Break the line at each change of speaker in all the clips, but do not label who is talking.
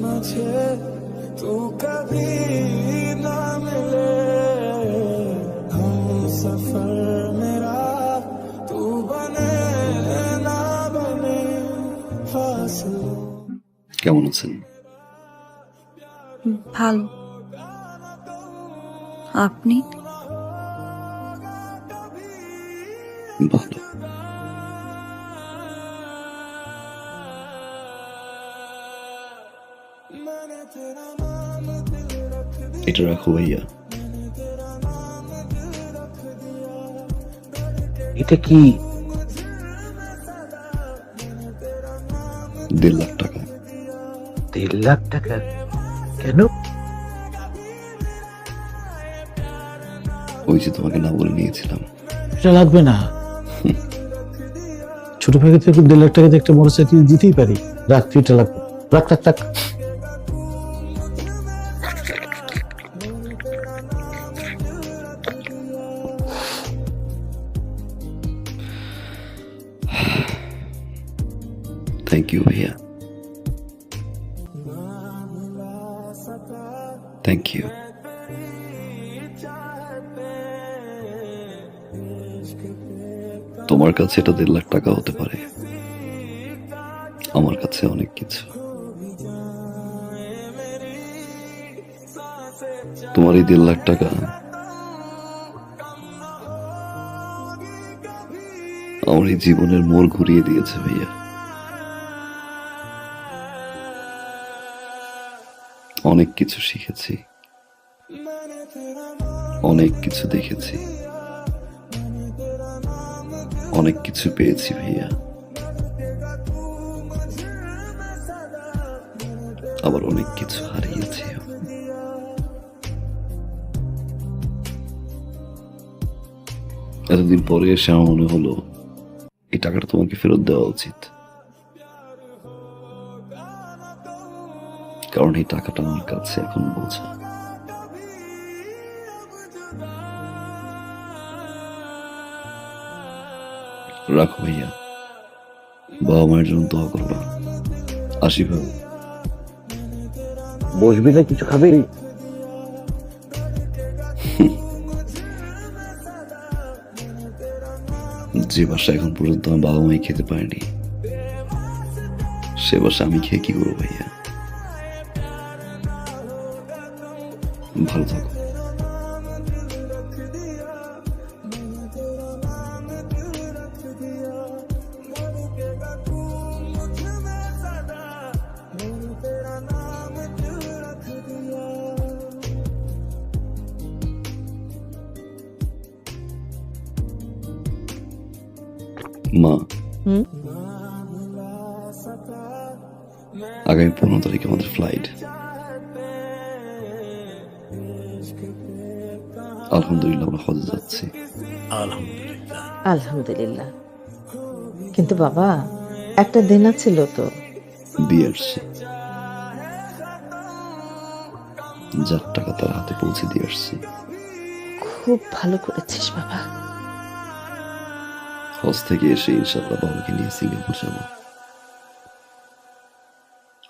मुझे तू कभी ना मिले हम सफर मेरा तू बने ना बने फासलों।
কেমন আছেন?
ভালো। আপনি?
ভালো। এটা রাখো ভাইয়া।
এটা কি?
1.5 লাখ টাকা।
1.5 লাখ টাকা? কেন?
ওই যে তোমাকে না বলে নিয়েছিলাম।
এটা লাগবে না। ছোট ভাইকে থেকে 1.5 লাখ টাকাতে একটা মোটরসাইকেল দিতেই পারি। রাখ, তুই এটা লাগবে। রাখ রাখ রাখ।
থ্যাংক ইউ ভাইয়া। Thank you. তোমার কাছে এটা 1.5 লাখ টাকা হতে পারে, আমার কাছে অনেক কিছু। তোমার এই 1.5 লাখ টাকা আমার এই জীবনের মোড় ঘুরিয়ে দিয়েছে ভাইয়া। অনেক কিছু শিখেছি, অনেক কিছু দেখেছি, অনেক কিছু পেয়েছি ভাইয়া, আবার অনেক কিছু হারিয়েছি। এতদিন পরে এসে আমার মনে হলো এই টাকাটা তোমাকে ফেরত দেওয়া উচিত, কারণ এই টাকাটা আমার কাছে এখন বোঝা। রাখো ভাইয়া, বাবা মায়ের জন্য দোয়া করবা। আসি ভাই।
বসবি না, কিছু খাবি?
যে বাসা এখন পর্যন্ত আমার বাবা মাই খেতে পারেনি, সে বাসা আমি খেয়ে কি করবো ভাইয়া? ভালো থাকো। মা, আগামী 15 তারিখে আমাদের ফ্লাইট। আলহামদুলিল্লাহ আমরা হজে যাচ্ছি।
আলহামদুলিল্লাহ।
আলহামদুলিল্লাহ। কিন্তু বাবা, একটা দেনা ছিল তো।
দিয়ে আসছি, যার টাকা তার হাতে পৌঁছে দিয়ে আসছি।
খুব ভালো করেছিস বাবা।
হজ থেকে এসে ইনশাআল্লাহ বাবাকে নিয়ে সিঙ্গাপুর যাবো।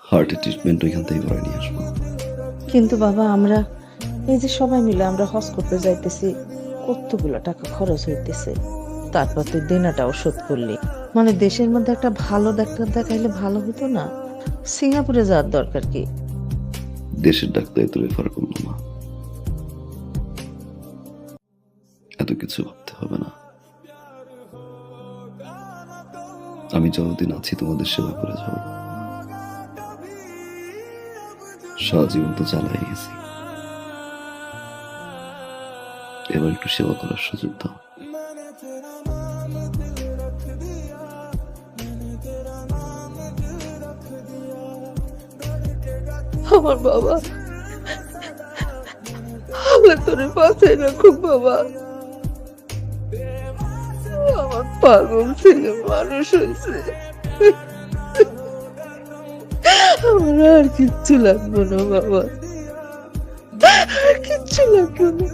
হার্টের ট্রিটমেন্ট ওইখান থেকে করে নিয়ে আসবো।
কিন্তু বাবা, আমরা এই যে সবাই মিলে আমরা হজ করতে যাইতেছি, কতগুলো টাকা খরচ হইতেছে, তারপর তুই দেনাটাও শোধ করলি। মানে দেশের মধ্যে একটা ভালো ডাক্তার দেখাইলে ভালো হতো না? সিঙ্গাপুরে যাওয়ার দরকার কি?
দেশের ডাক্তার তো রেফার করলো মা, এত কিছু ভাবতে হবে না। আমি যতদিন আছি তোমাদের সেবা করে যাব। সারা জীবন তো চালাই গেছি, এবার একটু সেবা করার সুযোগ দাও।
আমার বাবা, আল্লাহ তোরে বাঁচাই রাখুক বাবা। আমার পাগল ছেলে মানুষ হয়েছে। আমার আর কিচ্ছু লাগবে না বাবা, আর কিচ্ছু লাগবে না।